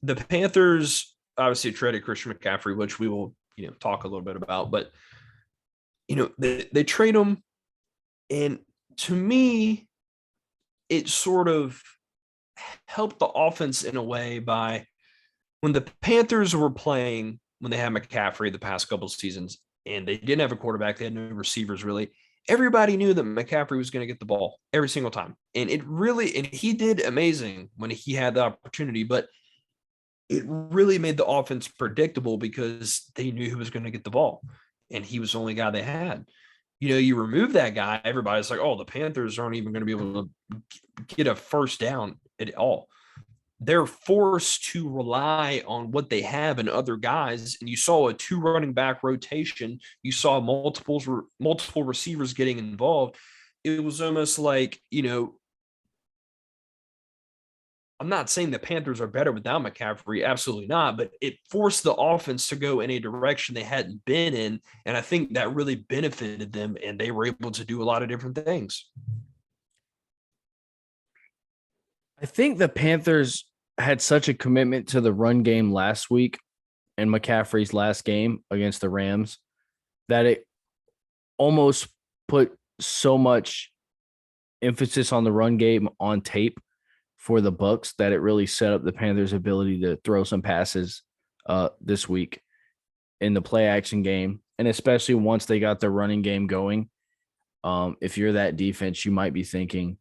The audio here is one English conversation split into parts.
the Panthers obviously traded Christian McCaffrey, which we will, talk a little bit about, but they trade him, and to me, it sort of helped the offense in a way by when the Panthers were playing when they had McCaffrey the past couple of seasons, and they didn't have a quarterback, they had no receivers really. Everybody knew that McCaffrey was going to get the ball every single time, and he did amazing when he had the opportunity, but it really made the offense predictable because they knew who was going to get the ball, and he was the only guy they had. You remove that guy, everybody's like, oh, the Panthers aren't even going to be able to get a first down at all. They're forced to rely on what they have in other guys. And you saw a 2 running back rotation. You saw multiple receivers getting involved. It was almost like, I'm not saying the Panthers are better without McCaffrey, absolutely not, but it forced the offense to go in a direction they hadn't been in. And I think that really benefited them, and they were able to do a lot of different things. I think the Panthers had such a commitment to the run game last week and McCaffrey's last game against the Rams that it almost put so much emphasis on the run game on tape for the Bucs that it really set up the Panthers' ability to throw some passes this week in the play action game. And especially once they got their running game going, if you're that defense, you might be thinking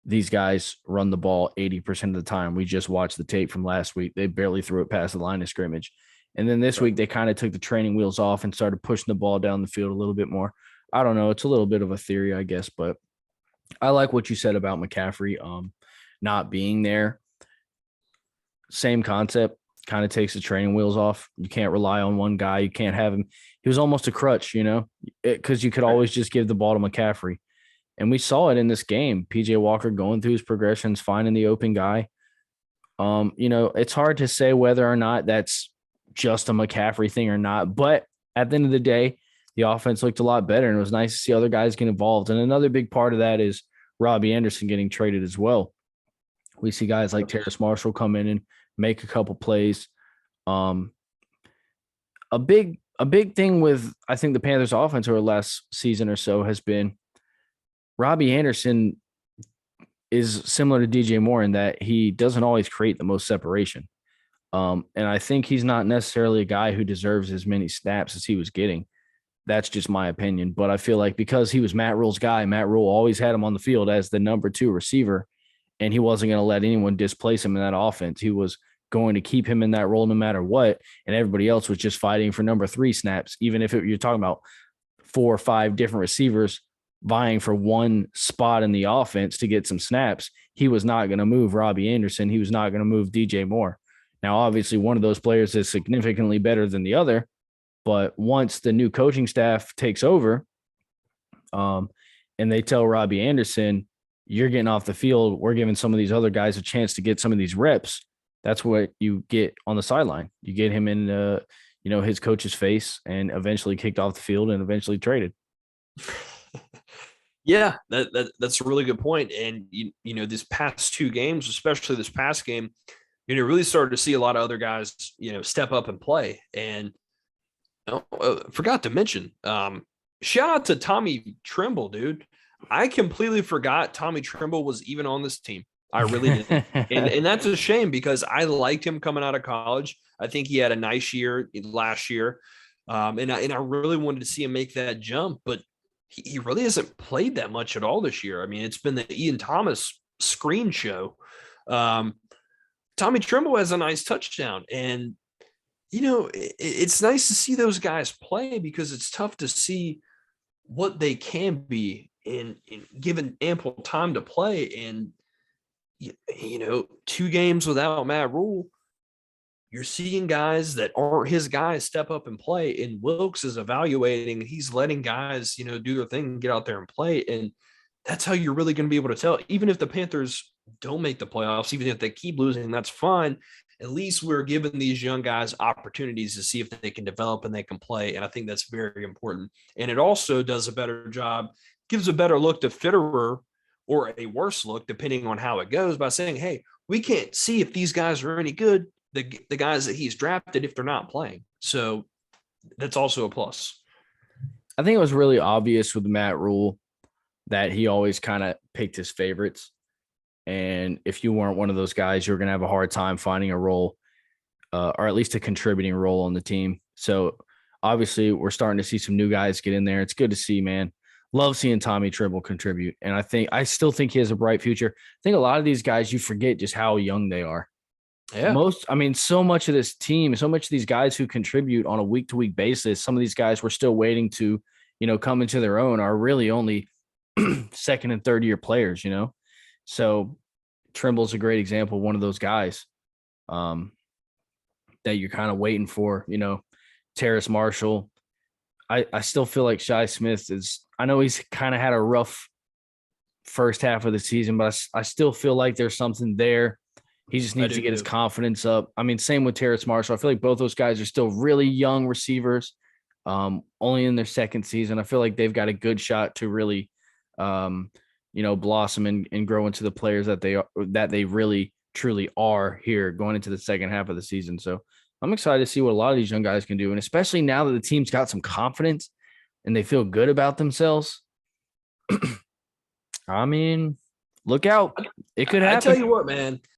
these guys run the ball 80% of the time. We just watched the tape from last week. They barely threw it past the line of scrimmage. And then this week, they kind of took the training wheels off and started pushing the ball down the field a little bit more. I don't know. It's a little bit of a theory, I guess, but I like what you said about McCaffrey not being there. Same concept, kind of takes the training wheels off. You can't rely on one guy. You can't have him. He was almost a crutch, because you could always just give the ball to McCaffrey. And we saw it in this game. PJ Walker going through his progressions, finding the open guy. It's hard to say whether or not that's just a McCaffrey thing or not. But at the end of the day, the offense looked a lot better, and it was nice to see other guys get involved. And another big part of that is Robbie Anderson getting traded as well. We see guys like Terrace Marshall come in and make a couple plays. A big thing with, I think, the Panthers offense over the last season or so has been Robbie Anderson is similar to DJ Moore in that he doesn't always create the most separation. And I think he's not necessarily a guy who deserves as many snaps as he was getting. That's just my opinion. But I feel like because he was Matt Rule's guy, Matt Rule always had him on the field as the number 2 receiver, and he wasn't going to let anyone displace him in that offense. He was going to keep him in that role no matter what, and everybody else was just fighting for number 3 snaps, even if you're talking about 4 or 5 different receivers vying for one spot in the offense to get some snaps. He was not going to move Robbie Anderson. He was not going to move DJ Moore. Now, obviously, one of those players is significantly better than the other, but once the new coaching staff takes over and they tell Robbie Anderson, you're getting off the field, we're giving some of these other guys a chance to get some of these reps, that's what you get on the sideline. You get him in his coach's face and eventually kicked off the field and eventually traded. Yeah, that's a really good point. And, this past 2 games, especially this past game, really started to see a lot of other guys, step up and play. And forgot to mention, shout out to Tommy Tremble, dude. I completely forgot Tommy Tremble was even on this team. I really did. and that's a shame because I liked him coming out of college. I think he had a nice year last year. And I really wanted to see him make that jump, but he really hasn't played that much at all this year. I mean, it's been the Ian Thomas screen show. Tommy Tremble has a nice touchdown, and it's nice to see those guys play because it's tough to see what they can be in given ample time to play. And 2 games without Matt Rule, you're seeing guys that aren't his guys step up and play. And Wilkes is evaluating, he's letting guys, do their thing, get out there and play. And that's how you're really going to be able to tell. Even if the Panthers don't make the playoffs, even if they keep losing, that's fine. At least we're giving these young guys opportunities to see if they can develop and they can play. And I think that's very important. And it also does a better job, gives a better look to Fitterer, or a worse look, depending on how it goes, by saying, hey, we can't see if these guys are any good the guys that he's drafted if they're not playing. So that's also a plus. I think it was really obvious with Matt Rule that he always kind of picked his favorites. And if you weren't one of those guys, you're going to have a hard time finding a role or at least a contributing role on the team. So obviously we're starting to see some new guys get in there. It's good to see, man. Love seeing Tommy Tremble contribute. And I still think he has a bright future. I think a lot of these guys, you forget just how young they are. Yeah. So much of this team, so much of these guys who contribute on a week-to-week basis, some of these guys we're still waiting to, come into their own are really only second and third year players, So Trimble's a great example, one of those guys that you're kind of waiting for, Terrace Marshall. I still feel like Shi Smith I know he's kind of had a rough first half of the season, but I still feel like there's something there. He just needs to get his confidence up. I mean, same with Terrace Marshall. I feel like both those guys are still really young receivers, only in their second season. I feel like they've got a good shot to really, blossom and grow into the players that they really truly are here going into the second half of the season. So I'm excited to see what a lot of these young guys can do. And especially now that the team's got some confidence and they feel good about themselves. I mean, look out. It could happen. I tell you what, man,